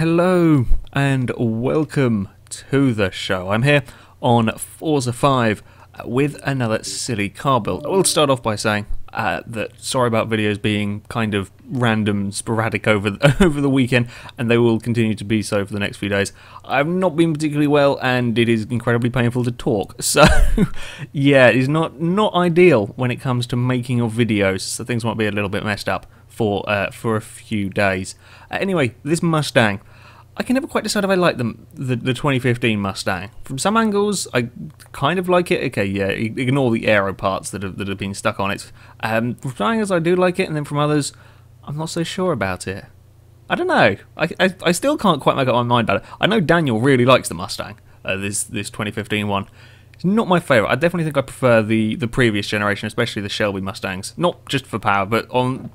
Hello and welcome to the show. I'm here on Forza 5 with another silly car build. I will start off by saying that sorry about videos being kind of random, sporadic over the weekend, and they will continue to be so for the next few days. I've not been particularly well, and it is incredibly painful to talk. So, yeah, it is not ideal when it comes to making of videos. So things might be a little bit messed up for a few days. Anyway, this Mustang. I can never quite decide if I like the 2015 Mustang. From some angles, I kind of like it. Okay, yeah, ignore the aero parts that have been stuck on it. From some angles, I do like it, and then from others, I'm not so sure about it. I don't know. I still can't quite make up my mind about it. I know Daniel really likes the Mustang, this 2015 one. It's not my favourite. I definitely think I prefer the previous generation, especially the Shelby Mustangs. Not just for power, but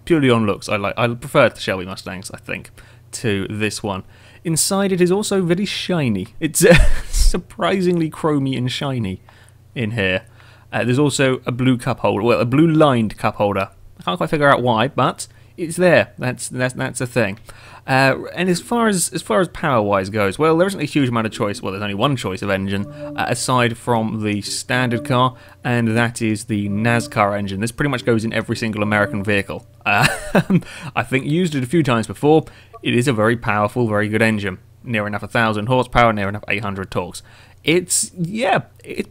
purely on looks. I prefer the Shelby Mustangs, I think, to this one. Inside it is also very shiny. It's surprisingly chromy and shiny in here. There's also a blue cup holder, well, a blue lined cup holder. I can't quite figure out why, but it's there. That's a thing. And as far as power-wise goes, well, there isn't a huge amount of choice. Well, there's only one choice of engine, aside from the standard car, and that is the Nascar engine. This pretty much goes in every single American vehicle. I think used it a few times before. It is a very powerful, very good engine. Near enough 1,000 horsepower, near enough 800 torques. It's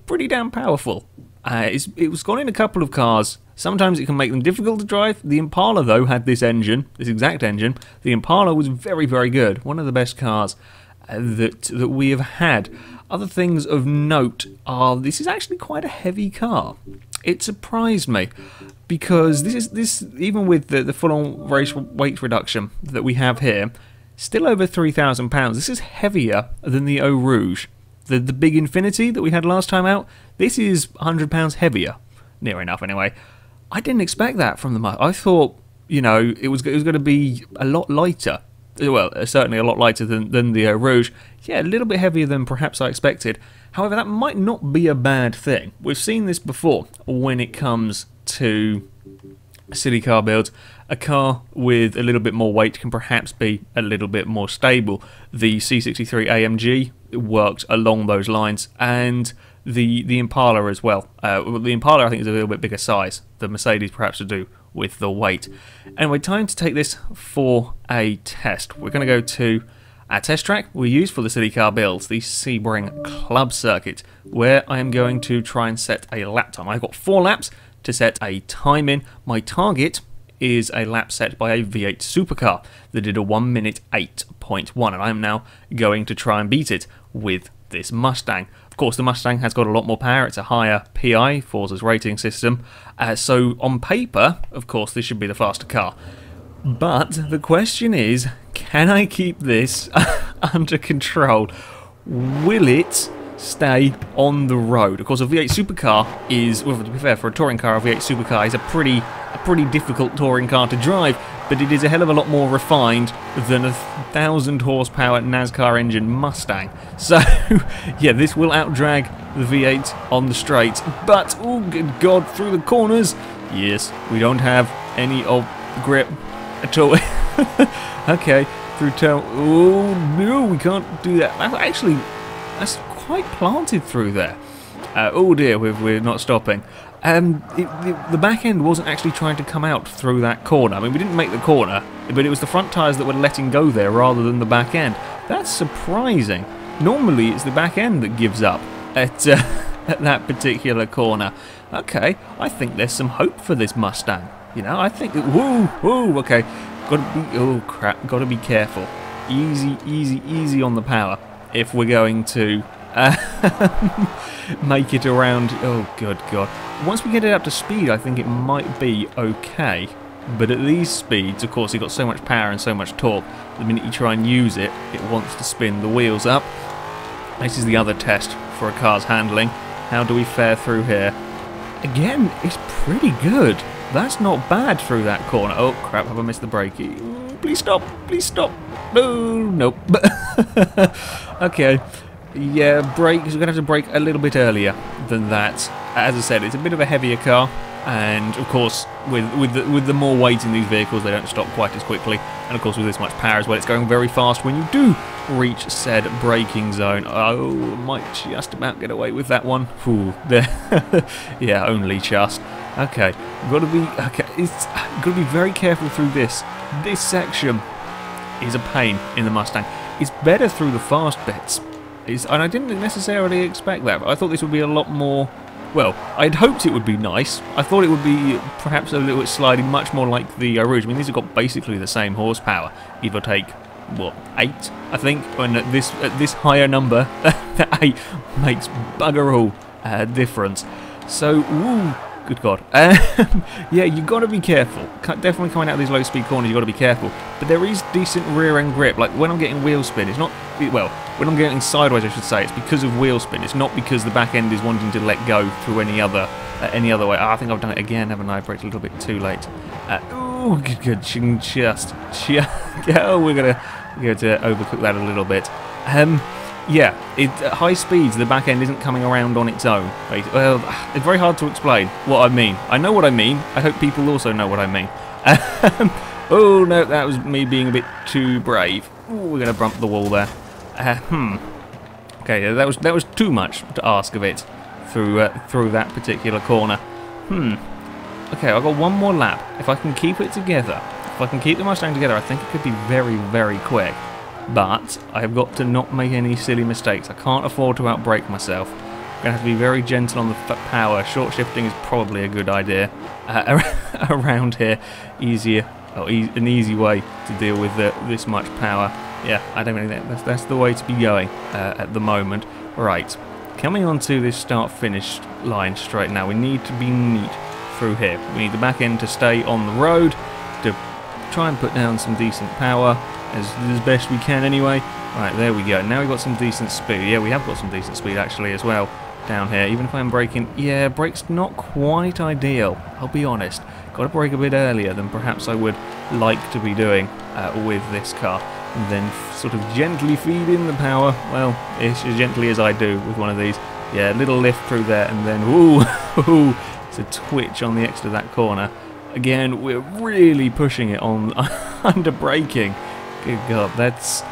pretty damn powerful. It was gone in a couple of cars. Sometimes it can make them difficult to drive. The Impala, though, had this engine, this exact engine. The Impala was very, very good. One of the best cars that we have had. Other things of note are this is actually quite a heavy car. It surprised me because this even with the full-on race weight reduction that we have here, still over 3,000 pounds. This is heavier than the Eau Rouge. The big Infinity that we had last time out, this is 100 pounds heavier. Near enough, anyway. I didn't expect that from the Mustang. I thought, you know, it was going to be a lot lighter. Well, certainly a lot lighter than the Eau Rouge. Yeah, a little bit heavier than perhaps I expected. However, that might not be a bad thing. We've seen this before when it comes to silly car builds. A car with a little bit more weight can perhaps be a little bit more stable. The C63 AMG worked along those lines, and the Impala as well. The Impala, I think, is a little bit bigger size. The Mercedes perhaps to do with the weight. Anyway, time to take this for a test. We're going to go to our test track we use for the silly car builds, the Sebring Club Circuit, where I am going to try and set a lap time. I've got 4 laps to set a time in. My target is a lap set by a V8 supercar that did a 1 minute 8.1, and I'm now going to try and beat it with this Mustang. Of course, the Mustang has got a lot more power. It's a higher PI, Forza's rating system. So on paper, of course, this should be the faster car. But the question is, can I keep this under control? Will it stay on the road? Of course, a V8 supercar is, well, to be fair, for a touring car, a V8 supercar is a pretty difficult touring car to drive, but it is a hell of a lot more refined than a 1,000 horsepower NASCAR engine Mustang. So, yeah, this will outdrag the V8 on the straight, but, oh, good God, through the corners, yes, we don't have any of the grip at all. Okay, through turn, oh, no, we can't do that. Actually, that's quite planted through there. Oh dear, we're not stopping. The back end wasn't actually trying to come out through that corner. I mean, we didn't make the corner, but it was the front tyres that were letting go there rather than the back end. That's surprising. Normally, it's the back end that gives up at, at that particular corner. Okay, I think there's some hope for this Mustang. You know, I think that, whoa, okay. Oh crap, gotta be careful. Easy on the power if we're going to make it around. Oh good God. Once we get it up to speed, I think it might be okay. But at these speeds, of course, you've got so much power and so much torque. The minute you try and use it, it wants to spin the wheels up. This is the other test for a car's handling. How do we fare through here? Again, it's pretty good. That's not bad through that corner. Oh crap, have I missed the brake? Please stop, please stop. No, nope. Okay. Yeah, brakes. We're going to have to brake a little bit earlier than that. As I said, it's a bit of a heavier car, and of course, with the more weight in these vehicles, they don't stop quite as quickly. And of course with this much power as well, it's going very fast when you do reach said braking zone. Oh, might just about get away with that one. Ooh, there. Yeah, only just. Okay, got to be got to be very careful through this. This section is a pain in the Mustang. It's better through the fast bits. And I didn't necessarily expect that. But I thought this would be a lot more. Well, I'd hoped it would be nice. I thought it would be perhaps a little bit sliding, much more like the Rouge. I mean, these have got basically the same horsepower, give or take, what, 8, I think? And at this higher number, that 8 makes bugger all difference. So, woo, good God. Yeah, you've got to be careful. Definitely coming out of these low-speed corners, you've got to be careful. But there is decent rear-end grip. Like, when I'm getting wheel spin, it's not... Well, when I'm getting sideways, I should say, it's because of wheel spin. It's not because the back end is wanting to let go through any other way. Oh, I think I've done it again, haven't I? Braked a little bit too late. Ooh, good. Just. Oh, we're going to overcook that a little bit. Yeah, at high speeds, the back end isn't coming around on its own. Right? Well, it's very hard to explain what I mean. I know what I mean. I hope people also know what I mean. Oh, no, that was me being a bit too brave. Ooh, we're going to bump the wall there. Okay, that was too much to ask of it through that particular corner. Okay, I've got one more lap. If I can keep it together, if I can keep the Mustang together, I think it could be very, very quick. But I've got to not make any silly mistakes. I can't afford to outbrake myself. I'm going to have to be very gentle on the power. Short shifting is probably a good idea around here. An easy way to deal with this much power. Yeah, I don't really think that's the way to be going at the moment. Right, coming on to this start-finish line straight now, we need to be neat through here. We need the back end to stay on the road, to try and put down some decent power, as best we can anyway. Right, there we go. Now we've got some decent speed. Yeah, we have got some decent speed actually as well down here. Even if I'm braking, yeah, brake's not quite ideal, I'll be honest. Got to brake a bit earlier than perhaps I would like to be doing with this car. And then sort of gently feed in the power, well, as gently as I do with one of these. Yeah, a little lift through there, and then, ooh, it's a twitch on the exit of that corner. Again, we're really pushing it on under braking. Good God, that's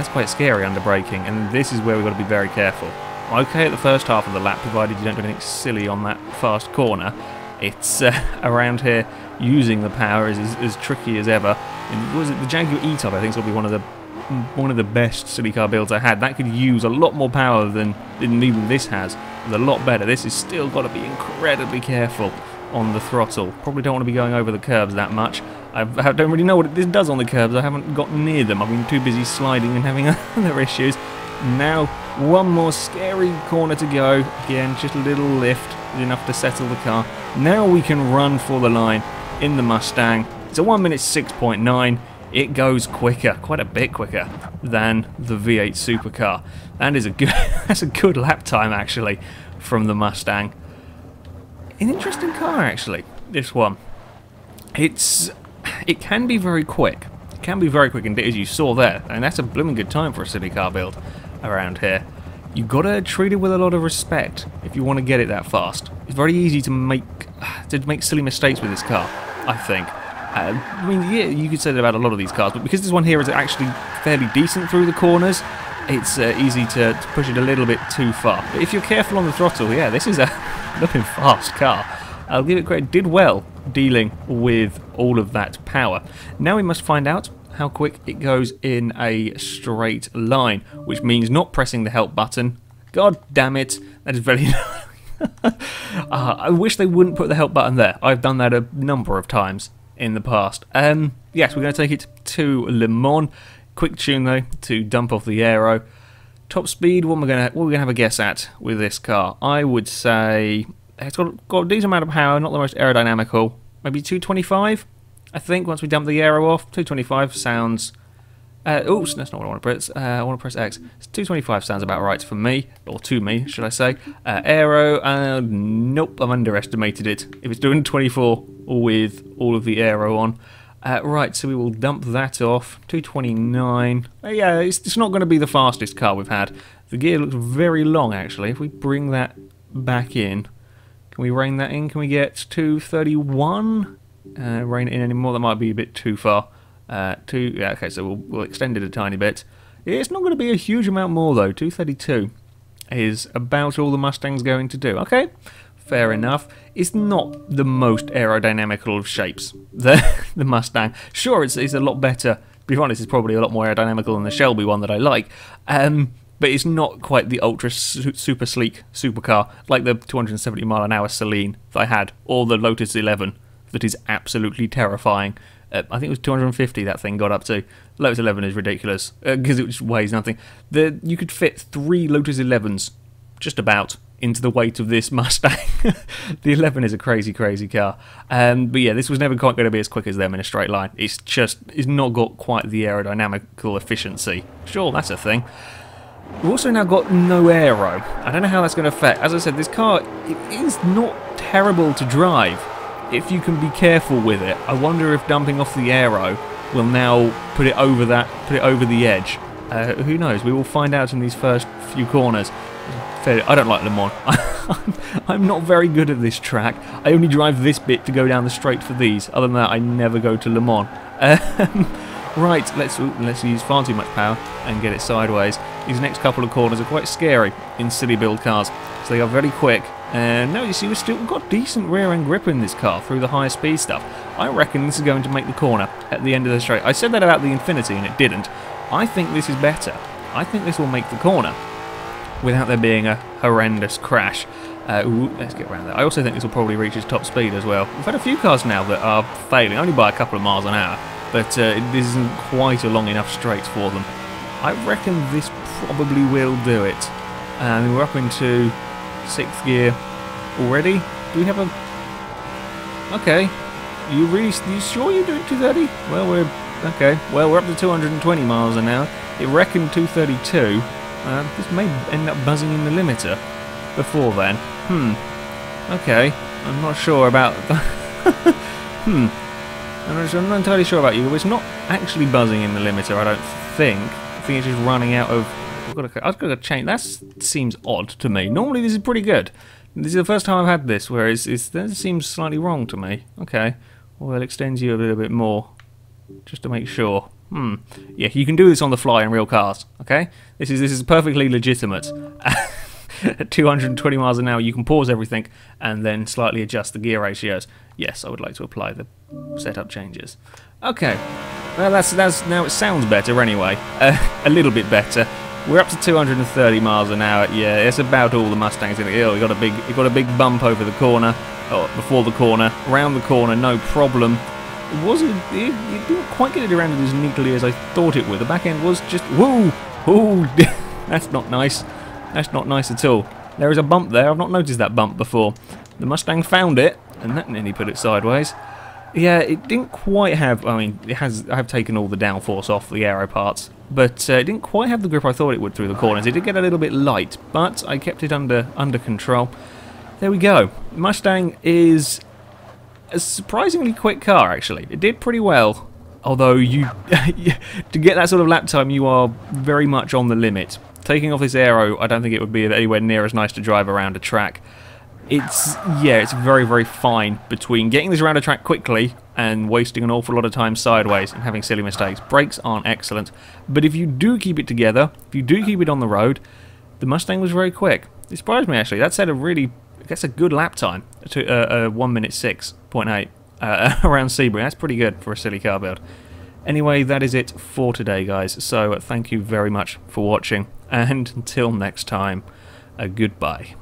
quite scary under braking, and this is where we've got to be very careful. Okay at the first half of the lap, provided you don't do anything silly on that fast corner. It's around here, using the power is as tricky as ever. And was it the Jaguar E-Type? I think will be one of the best silly car builds I had. That could use a lot more power than even this has. It's a lot better. This has still got to be incredibly careful on the throttle. Probably don't want to be going over the curbs that much. I don't really know what this does on the curbs. I haven't got near them. I've been too busy sliding and having other issues. Now, one more scary corner to go. Again, just a little lift is enough to settle the car. Now we can run for the line in the Mustang. It's a 1 minute 6.9. It goes quicker, quite a bit quicker than the V8 supercar. That is that's a good lap time actually from the Mustang. An interesting car actually, this one. It can be very quick. It can be very quick indeed, as you saw there, and that's a blooming good time for a silly car build around here. You've got to treat it with a lot of respect if you want to get it that fast. It's very easy to make silly mistakes with this car, I think. I mean, yeah, you could say that about a lot of these cars, but because this one here is actually fairly decent through the corners, it's easy to push it a little bit too far. But if you're careful on the throttle, yeah, this is a looking fast car. I'll give it credit. Did well dealing with all of that power. Now we must find out how quick it goes in a straight line, which means not pressing the help button. God damn it, that is very... I wish they wouldn't put the help button there. I've done that a number of times in the past. Yes, we're going to take it to Le Mans. Quick tune though to dump off the aero. Top speed, what we're gonna have a guess at with this car. I would say it's got a decent amount of power, not the most aerodynamical. Maybe 225. I think once we dump the aero off, 225 sounds. Oops, that's not what I want to press. I want to press X. 225 sounds about right for me, or to me, should I say. Aero, nope, I've underestimated it. If it's doing 24 with all of the aero on. Right, so we will dump that off. 229. Yeah, it's not going to be the fastest car we've had. The gear looks very long, actually. If we bring that back in, can we rein that in? Can we get 231? Rein it in anymore? That might be a bit too far. Yeah, okay, so we'll extend it a tiny bit. It's not going to be a huge amount more though. 232 is about all the Mustang's going to do. Okay, fair enough. It's not the most aerodynamical of shapes, the Mustang. Sure, it's a lot better. To be honest, it's probably a lot more aerodynamical than the Shelby one that I like. But it's not quite the ultra super sleek supercar like the 270 mile an hour Celine that I had, or the Lotus 11 that is absolutely terrifying. I think it was 250 that thing got up to. Lotus 11 is ridiculous because it just weighs nothing. You could fit 3 Lotus 11s just about into the weight of this Mustang. The 11 is a crazy, crazy car. But yeah, this was never quite going to be as quick as them in a straight line. It's not got quite the aerodynamical efficiency. Sure, that's a thing. We've also now got no aero. I don't know how that's going to affect. As I said, this car it is not terrible to drive if you can be careful with it. I wonder if dumping off the aero will now put it over the edge. Who knows? We will find out in these first few corners. I don't like Le Mans. I'm not very good at this track. I only drive this bit to go down the straight for these. Other than that, I never go to Le Mans. Right, let's use far too much power and get it sideways. These next couple of corners are quite scary in silly build cars, so they are very quick. And now you see we've still got decent rear end grip in this car through the higher speed stuff. I reckon this is going to make the corner at the end of the straight. I said that about the Infinity and it didn't. I think this is better. I think this will make the corner without there being a horrendous crash. Let's get around that. I also think this will probably reach its top speed as well. We've had a few cars now that are failing, only by a couple of miles an hour, but this isn't quite a long enough straight for them. I reckon this probably will do it. And we're up into 6th gear already. Do we have a... Okay. You sure you're doing 230? Well, okay. Well, we're up to 220 miles an hour. It reckoned 232. This may end up buzzing in the limiter before then. Okay. I'm not sure about... I'm not entirely sure about you. It's not actually buzzing in the limiter, I don't think. I think it's just running out of... I've got to change. That seems odd to me. Normally this is pretty good. This is the first time I've had this where that seems slightly wrong to me. Okay. Well, it extends you a little bit more. Just to make sure. Yeah, you can do this on the fly in real cars. Okay? This is perfectly legitimate. At 220 miles an hour, you can pause everything and then slightly adjust the gear ratios. Yes, I would like to apply the setup changes. Okay. Well, that's now it sounds better anyway. A little bit better. We're up to 230 miles an hour. Yeah, it's about all the Mustangs in it. Oh, it got a big bump over the corner, before the corner, around the corner, no problem. It didn't quite get it around as neatly as I thought it would. The back end was just whoa. That's not nice. That's not nice at all. There is a bump there. I've not noticed that bump before. The Mustang found it, and that nearly put it sideways. Yeah, it didn't quite have... I mean, I have taken all the downforce off the aero parts, but it didn't quite have the grip I thought it would through the corners. It did get a little bit light, but I kept it under control. There we go. Mustang is a surprisingly quick car, actually. It did pretty well, although to get that sort of lap time, you are very much on the limit. Taking off this aero, I don't think it would be anywhere near as nice to drive around a track. It's very, very fine between getting this around a track quickly and wasting an awful lot of time sideways and having silly mistakes. Brakes aren't excellent, but if you do keep it together, if you do keep it on the road, the Mustang was very quick. It surprised me, actually. That said that's a good lap time to 1 minute 6.8 around Sebring. That's pretty good for a silly car build. Anyway, that is it for today, guys. So thank you very much for watching, and until next time, goodbye.